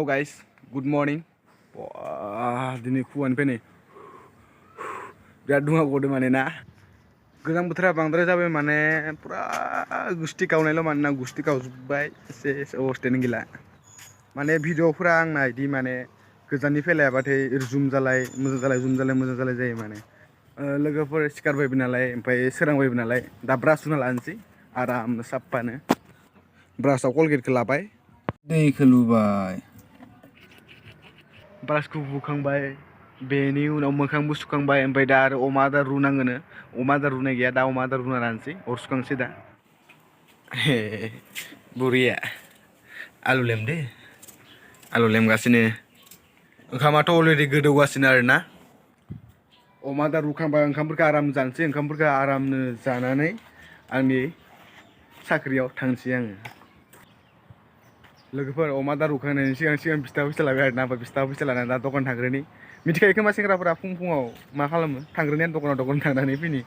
guys, good morning. Wah, दिनै खुवानिफ्राय नै बिराद दुङा गदों माने ना गोजां बोथोरा बांद्राय जाबाय माने पुरा गुस्टि गावनायल' मानोना गुस्टि गावजोब्बाय एसे अबस्थायानो गैला माने भिडिअफोरा आंना इदि माने गोजाननिफ्राय लायाबाथाय जुम जालाय मोजां जालाय जुम जालाय मोजां जालाय जायो माने लोगोफोर सिखारबायबो नालाय ओमफ्राय सोरांबायबो नालाय दा ब्रास हुना लानोसै आरामनो साफ्फानो ब्रासआव कलगेटखौ लाबाय दैखौ लुबाय ब्रासखौ बुखांबाय बेनि उनाव मोखांबो सुखांबाय ओमफ्राय दा आरो अमा आदार रुनांगोनो अमा आदार रुनाय गैया दा अमा आदार रुना लानोसै अर सुखांसै दा बुरिया आलु लेमदो आलु लेमगासिनो ओंखामाथ' अलरेडि गोदौगासिनो आरोना अमा आदार रुखांबा ओंखामफोरखौ आराम जानोसै ओंखामफोरखौ आरामनो जानानै आंनि साख्रियाव थांसै आङो लोगोफोर अमा आदार रुखांनायनि सिगां बिसथा फैसा लाबाय आरोना ओमफ्राय बिसथा फैसा लानानै दा दखान थांग्रोनि मिथिखायो खोमा सेंग्राफोरा फुङाव मा खालामो थांग्रोनाया दखान थांनानै फैनि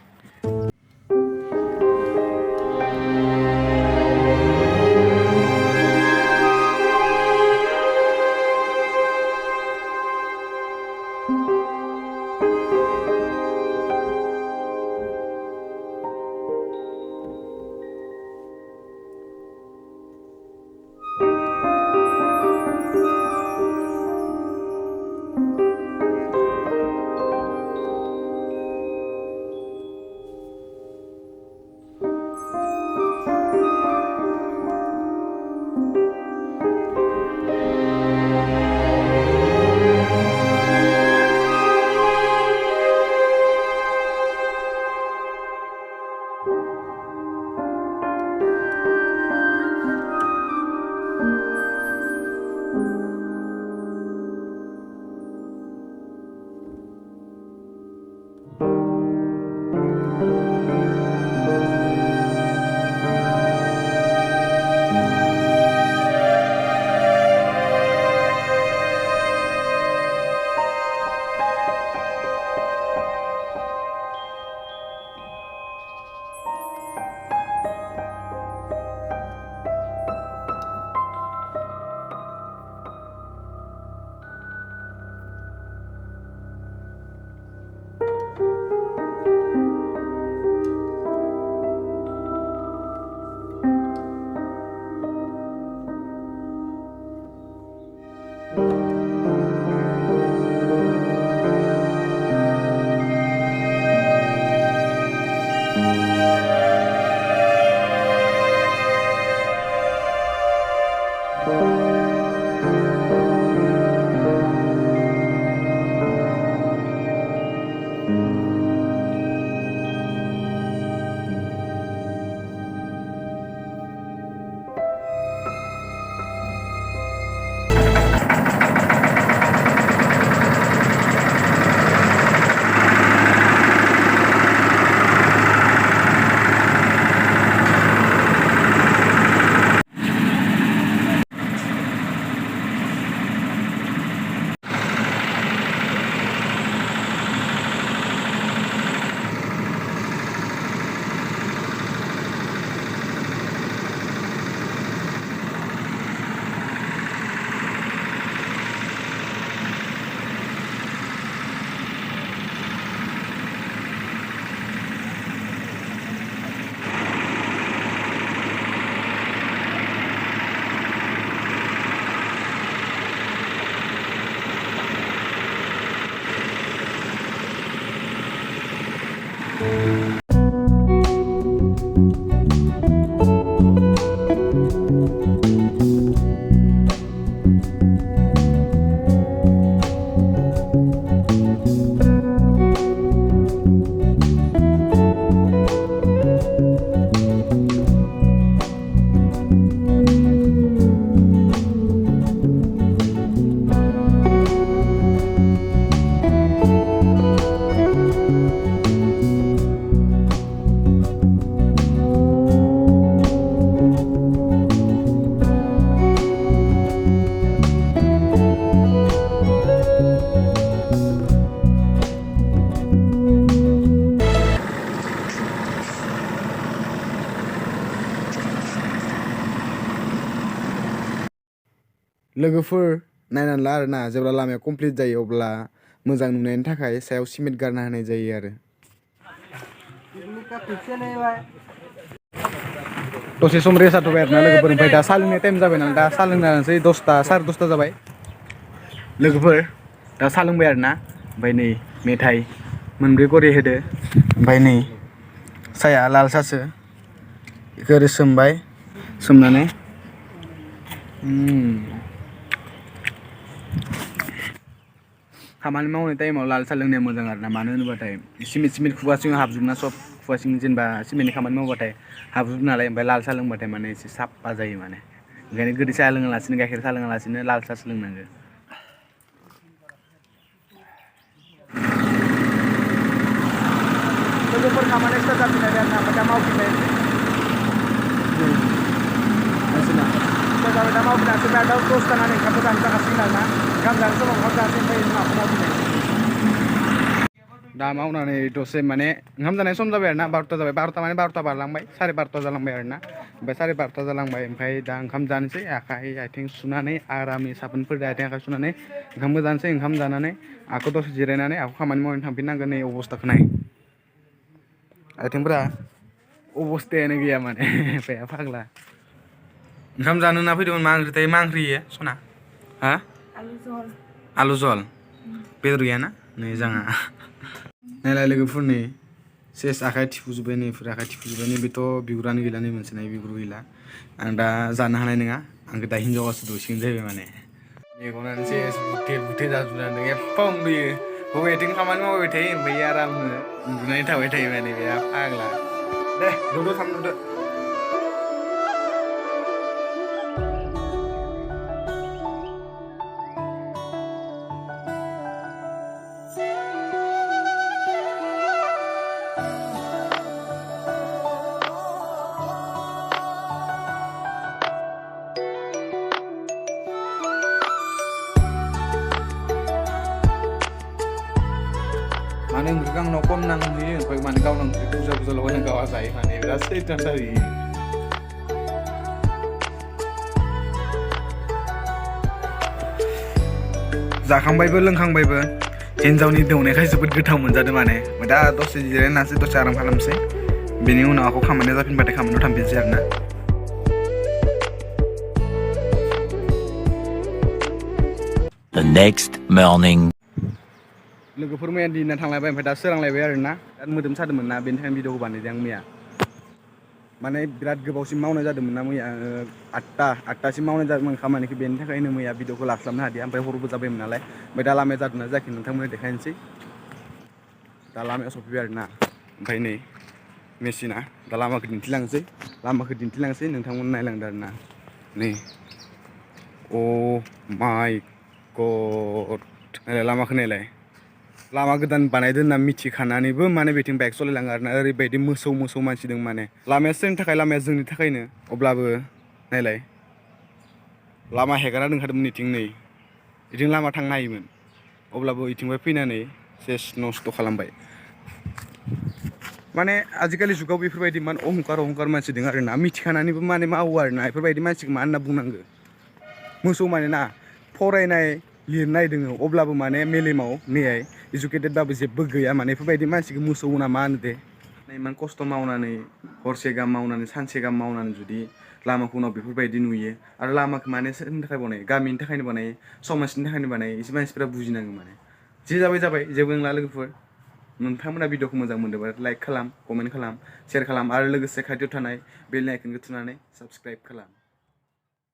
लोगोफोर नायनानै ला आरोना जेब्ला लामाया कमप्लिट जायो अब्ला मोजां नुनायनि थाखाय सायाव सिमेन्ट गारना होनाय जायो आरो दसे सम रेस्ट जाथ'बाय आरोना लोगोफोर ओमफ्राय दा साहा लोंनाय टाइम जाबाय नालाय दा साहा लोंनानैसै 10ता 10:30 जाबाय लोगोफोर दा साहा लोंबाय आरोना ओमफ्राय नै मेथाइ मोनब्रै गरे होदो ओमफ्राय नै साया लाल सासो बेखौ ओरै सोमबाय सोमनानै खामानि मावनाय टाइमाव लाल साहा लोंनाया मोजां आरोना मानो होनोबाथाय सिमेन्ट खुगा सिङाव हाबजोबना सब खुगा सिं जेनेबा सिमेन्टनि खामानि मावबाथाय हाबजोबो नालाय ओमफ्राय लाल साहा लोंबाथाय माने एसे साफा जायो माने ओंखायनो गोदै साहा लोङालासिनो गाइखेर साहा लोङालासिनो लाल साहासो लोंनांगौ लोगोफोर खामानि स्टार्ट जाफिननाय आरोना ओमफ्राय दा मावफिननाय स्टार्ट जाबाय दा मावफिनासै ओमफ्राय दा 10ता नानै ओंखामबो जानो जागासिनो आरोना ओंखाम जानो समाव ओंखाम जानोसै ओमफ्राय उनाव मावफिननाय दा मावनानै दसे माने ओंखाम जानाय सम जाबाय आरोना 12ता जाबाय 12ता माने 12ता बारलांबाय 12:30 जालांबाय आरोना ओमफ्राय 12:30 जालांबाय ओमफ्राय दा ओंखाम जानोसै आखाइ आथिं सुनानै आरामै साबोनफोरजों आथिं आखाइ सुनानै ओंखामबो जानोसै ओंखाम जानानै आखौ दसे जिरायनानै आखौ खामानि मावनो थांफिननांगोन नै अबस्थाखौ नाय आथिंफोरा अबस्थायानो गैया माने फाया फाग्ला ओंखाम जानो होनना फैदोंमोन मा ओंख्रि मा ओंख्रि इयो सना हा आलु जहल बेदर गैयाना नै जाङा नायलाय लोगोफोरनि सेस आखाइ थिफुजोब्बाय नैफोर आखाइ थिफुजोब्बाय नै बेथ' बिगुरानो गैला नै मोनसे नाय बिगुर गैला आं दा जानो हानाय नङा आंखौ दा हिनजावासो दौसिगोन जाहैबाय माने मेगनानो सेस बुथे बुथे जाजोबनानै एफा उन्दुयो बबेथिं खामानि मावबाय थायो ओमफ्राय आरामनो उन्दुनानै थाबाय थायो माने बे फाग्ला दे दौदो थाब दौदो माने ओंख्रिखौ आंनाव खम नांहैयो ओमफ्राय माने गावनाव ओंख्रि बुरजा बुरजा लगायना गावा जायो माने बिराद सैथान जायो जाखांबायबो लोंखांबायबो हिन्जावनि दौनायखाय जोबोद गोथाव मोनजादों माने दा दसे जिरायनासै दसे आराम खालामसै बेनि उनाव आखौ खामानिया जाफिनबाथाय खामानियाव थांफिनसै आरोना The next morning. लोगोफोर मैया दिना थांलायबाय ओमफ्राय दा सोरांलायबाय आरोना बिराद मोदोम सादोंमोन ना बेनि थाखायनो भिडिअखौ बानायदों आं मैया माने बिराद गोबावसिम मावनाय जादोंमोन ना मैया 8टासिम मावनाय जादोंमोन खामानिखौ बेनि थाखायनो मैया भिडिअखौ लास्लाबनो हादिया ओमफ्राय हरबो जाबायमोन नालाय ओमफ्राय दा लामाया जादोंना जायाखै नोंथांमोननो देखायनोसै दा लामायाव सफैबाय आरोना ओमफ्राय नै मेसिना दा लामाखौ दिन्थिलांसै नोंथांमोन नायलांदो आरोना नै अ माय गड नायलाय लामाखौ नायलाय लामा गोदान बानायदों होनना मिथिखानानैबो माने बेथिं बाइक सालायलाङो आरोना ओरैबायदि मोसौ मानसि दं माने लामाया सोरनि थाखाय लामाया जोंनि थाखायनो अब्लाबो नायलाय लामा हेगारना दोनखादोंमोन इथिं नै इथिं लामा थांनो हायोमोन अब्लाबो इथिंनिफ्राय फैनानै सेस नस्थ' खालामबाय माने आजिखालि जुगाव बेफोरबायदि मान अहंखार मानसि दं आरोना मिथिखानानैबो माने मावो आरोना बेफोरबायदि मानसिखौ मा होनना बुंनांगौ मोसौ माने ना फरायनाय लिरनाय दोङो अब्लाबो माने मेलेमाव नैहाय इडुकेटेडबाबो जेबो गैया माने बेफोरबायदि मानसिखौ मोसौ होना मा होनो दे इमान खस्थ' मावनानै हरसे गाहाम मावनानै सानसे गाहाम मावनानै जुदि लामाखौ उनाव बेफोरबायदि नुयो आरो लामाखौ माने सोरनि थाखाय बानायो गामिनि थाखायनो बानायो समाजनि थाखायनो बानायो एसे मानसिफ्रा बुजिनांगौ माने जे जाबाय जेबो नंला लोगोफोर नोंथांमोना भिडिअखौ मोजां मोनदोंबा लाइक खालाम कमेन्ट खालाम शेयार खालाम आरो लोगोसे खाथियाव थानाय बेल आइकनखौ थुनानै साबस्क्राइब खालाम